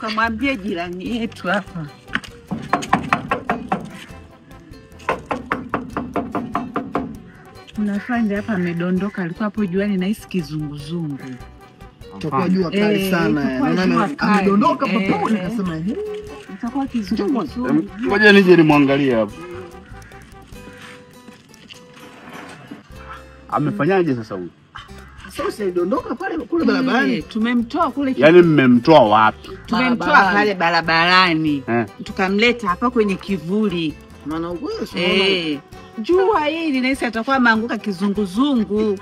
tukamwambia jirani yetu hapa. Unafanya hapa amedondoka, alikuwa hapo juani na hisi kizunguzungu. Tutakuwa jua kali sana. Naona amedondoka papo nikasema itakuwa kizunguzungu. Ngoja nije nimwangalie hapo. Amefanyaje sasa huyu? Sasa idondoka pale kule barabarani. Tumemtoa kule. Yaani mmemtoa wapi? Tumemtoa pale barabarani. Tukamleta hapa kwenye kivuli. Maana uwezo jua hili naisi atakuwa maanguka kizunguzungu.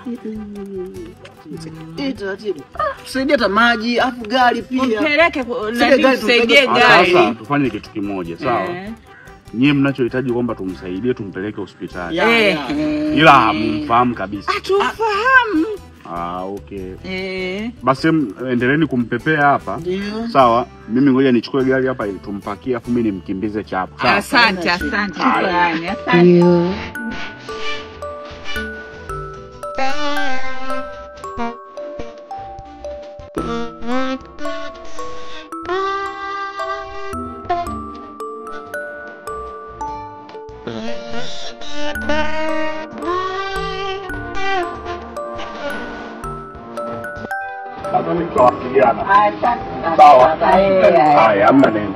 Taratibu. Tusaidie hata maji, afu gari pia. Mpeleke na tusaidie gari. Sasa tufanye kitu kimoja, sawa? Nyie mnachohitaji kwamba tumsaidie tumpeleke hospitali. Ila hamfahamu kabisa. Atufahamu. Okay. Basi endeleeni kumpepea hapa. Sawa? Mimi ngoja nichukue gari hapa ili tumpakie afu mimi nimkimbize chapo. Sawa? Asante. Asante. Sawa. Haya, hamna neno.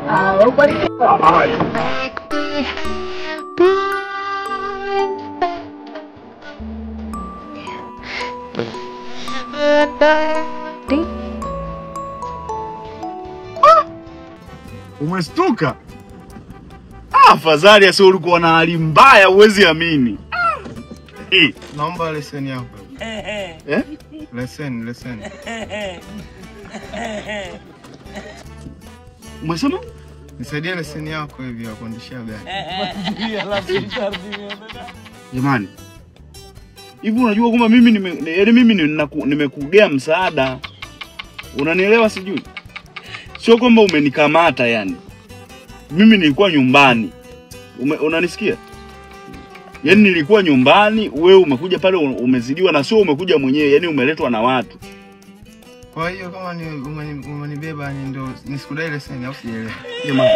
Umestuka? Afadhali asio ulikuwa na hali mbaya uwezi amini. Naomba leseni yako. Leseni. Umesema? Nisaidie leseni yako hivi ya kuendesha gari. Jamani. Hivi unajua kwamba mimi nimekugea msaada. Unanielewa sijui? Sio kwamba umenikamata yani. Mimi nilikuwa nyumbani. Unanisikia? Yaani nilikuwa nyumbani, wewe umekuja pale umezidiwa na sio umekuja mwenyewe, yani umeletwa na watu. Kwa hiyo kama ni umenibeba ni ndio nisikudai leseni au sielewi. Jamani.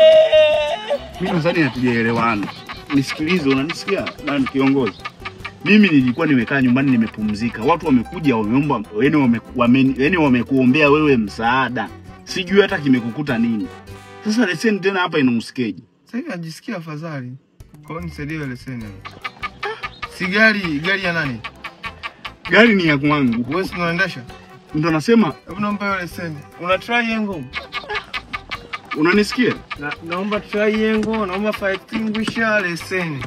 Mimi nadhani hatujaelewana. Nisikilize, unanisikia? Na kiongozi. Mimi nilikuwa nimekaa nyumbani nimepumzika. Watu wamekuja wameomba, yani wamekuombea wewe msaada. Sijui hata kimekukuta nini. Sasa leseni tena hapa inausikeje? Sasa hivi najisikia afadhali. Kwa hiyo nisaidie leseni. Si gari ya nani? Gari ni ya kwangu. Wewe unaendesha? Ndio nasema, hebu naomba leseni. Una triangle? Unanisikia? Naomba triangle, naomba fire extinguisher, leseni.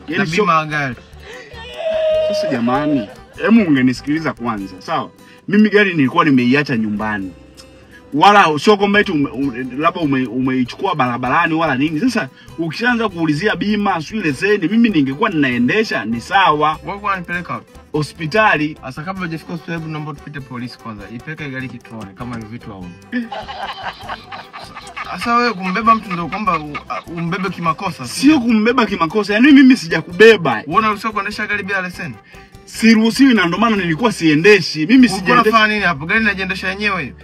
Yaani bima gari. Sasa jamani, hebu ungenisikiliza kwanza, sawa? Mimi gari nilikuwa nimeiacha nyumbani. Wala sio kwamba eti labda umeichukua barabarani wala nini. Sasa ukishaanza kuulizia bima, sio leseni, mimi ningekuwa ninaendesha ni sawa. Wewe unanipeleka hospitali. Sasa kabla hujafika hospitali hebu naomba tupite polisi kwanza. Ipeleke gari kituoni kama ni vitu au. Sasa wewe kumbeba mtu ndio kwamba umbebe kimakosa. Sio kumbeba kimakosa. Yaani mimi sijakubeba. Wewe unaruhusiwa kuendesha gari bila leseni? Siruhusiwi na ndio maana nilikuwa siendeshi. Mimi sijaendesha. Unafanya nini hapo? Gari inajiendesha yenyewe.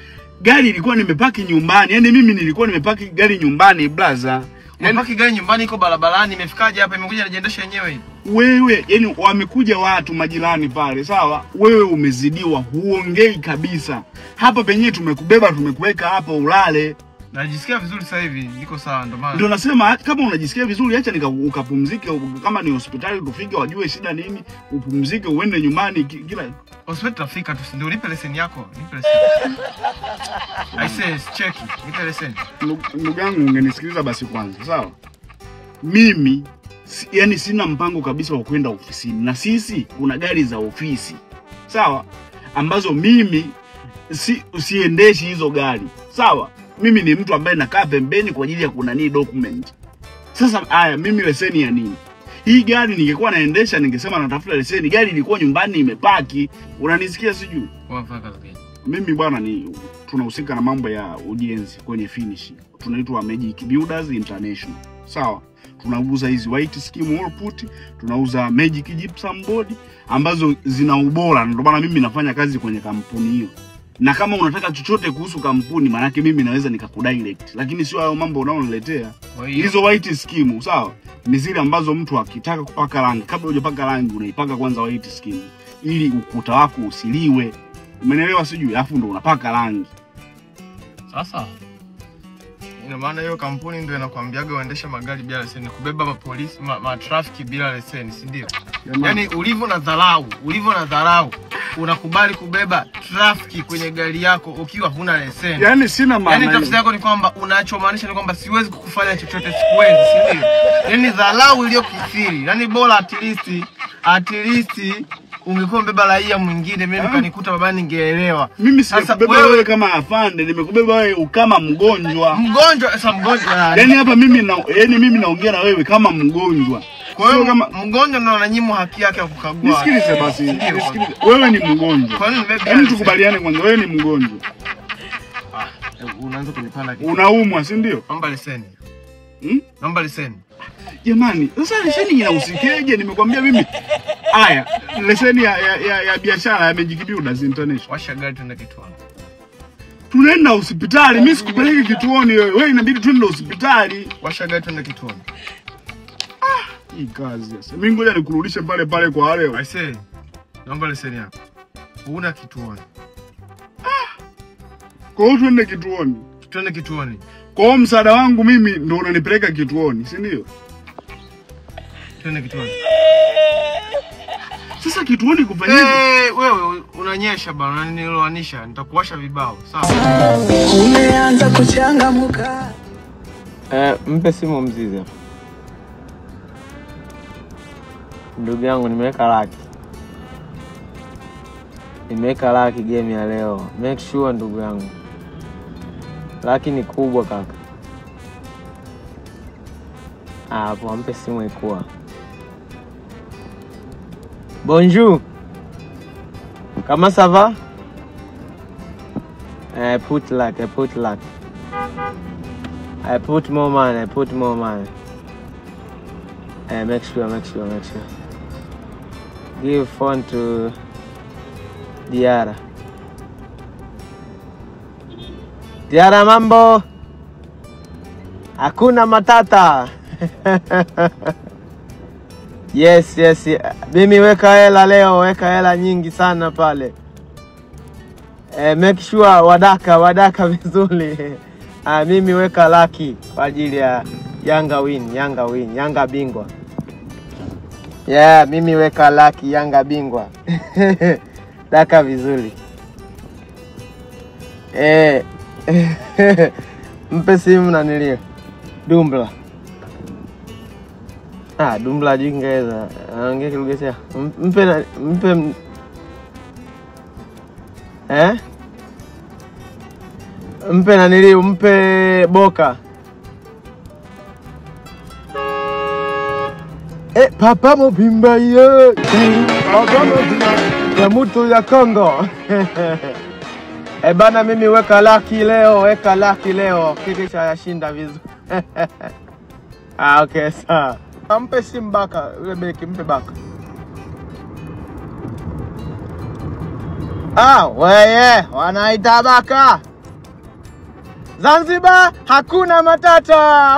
Gari ilikuwa nimepaki nyumbani. Yaani mimi nilikuwa nimepaki gari nyumbani blaza. Nimepaki gari nyumbani iko barabarani, imefikaje hapa imekuja inajiendesha yenyewe. Wewe, yani wamekuja watu majirani pale, sawa? Wewe umezidiwa, huongei kabisa. Hapa penyewe tumekubeba, tumekuweka hapa ulale. Najisikia vizuri sasa hivi, niko sawa ndo maana. Ndio nasema kama unajisikia vizuri acha ukapumzike, kama ni hospitali tufike wajue shida nini, upumzike uende nyumbani kila hospitali tafika tu, ndio nipe leseni yako, nipe leseni. I say check, nipe leseni. Ndugu yangu ungenisikiliza basi kwanza, sawa? Mimi yani sina mpango kabisa wa kwenda ofisini, na sisi kuna gari za ofisi, sawa? Ambazo mimi usiendeshi hizo gari, sawa? Mimi ni mtu ambaye nakaa pembeni kwa ajili ya kunani document. Sasa haya mimi leseni ya nini? Hii gari ningekuwa naendesha ningesema natafuta leseni, gari ilikuwa nyumbani imepaki. Unanisikia sijui? Mimi bwana ni tunahusika na mambo ya ujenzi kwenye finish. Tunaitwa Magic Builders International. Sawa? Tunauza hizi white skim wall put, tunauza Magic gypsum board ambazo zina ubora. Ndio maana mimi nafanya kazi kwenye kampuni hiyo. Na kama unataka chochote kuhusu kampuni, manake mimi naweza nikakudirect. Lakini sio hayo mambo unaoniletea. Hizo white scheme, sawa? Ni zile ambazo mtu akitaka kupaka rangi, kabla hujapaka rangi unaipaka kwanza white scheme ili ukuta wako usiliwe. Umeelewa sijui? Alafu ndo unapaka rangi. Sasa ina maana hiyo kampuni ndio inakwambiaga uendeshe magari bila leseni, kubeba mapolisi, traffic bila leseni, si ndio? Yaani ulivyo na dharau, unakubali kubeba traffic kwenye gari yako ukiwa huna leseni. Yaani sina maana. Yaani tafsiri yako ni kwamba unachomaanisha ni kwamba siwezi kukufanya chochote, siwezi, si ndio? Yaani dharau iliyokithiri. Yaani bora at least ungekuwa mbeba raia mwingine, mimi kanikuta baba ningeelewa. Mimi sikubeba wewe kama afande, nimekubeba wewe kama mgonjwa. Sasa mgonjwa. Yaani hapa mimi naongea na wewe kama mgonjwa. Kwa hiyo kama mgonjwa ndo ananyimwa haki yake ya kukagua. Nisikilize basi. Nisikilize. Wewe ni mgonjwa. Kwa nini mbeba? Yaani tukubaliane kwanza, wewe ni mgonjwa. Unaanza kunipanda kitu. Unaumwa, si ndio? Naomba leseni. Naomba leseni. Jamani, sasa leseni inausikeje? Nimekwambia mimi. Haya, leseni ya biashara ya Magic Builders International. Washa gari tuende kituoni. Tunaenda hospitali, mimi sikupeleke kituoni wewe. Wewe inabidi tuende hospitali. Washa gari tuende kituoni. Hii kazi sasa. Mimi ngoja nikurudishe pale kwa wale. I say, naomba leseni yako. Una kituoni. Kwa hiyo tuende kituoni. Tuende kituoni. Kwa hiyo msaada wangu mimi ndio unanipeleka kituoni, si ndio? Tuende kituoni. Sasa kituoni kufanyaje? Wewe unanyesha bana, unaniloanisha, nitakuwasha vibao. Sawa. Umeanza kuchangamuka. Mpe simu Mzize. Ndugu yangu nimeweka laki. Nimeweka laki game ya leo. Make sure ndugu yangu. Laki ni kubwa kaka. Hapo mpe simu ikuwa. Bonjour. Comment ça va? I put luck. I put more money. Make sure. Give phone to Diara. Diara mambo. Hakuna matata. Yes. Mimi weka hela leo, weka hela nyingi sana pale. Make sure wadaka vizuri. Mimi weka laki kwa ajili ya Yanga bingwa. Yeah, mimi weka laki Yanga bingwa. Daka vizuri. Mpe simu na nilie. Dumbla. Dumbla Kiingereza. Anaongea Kilugha. Mpe mpe na nilie, mpe Boka. Papa Mobimba ye. Ya mtu ya Kongo. Bana mimi weka laki leo. Kikisha yashinda vizuri. Okay sawa. Ampe simu Baka, yule beki mpe Baka. Weye, wanaita Baka. Zanzibar hakuna matata.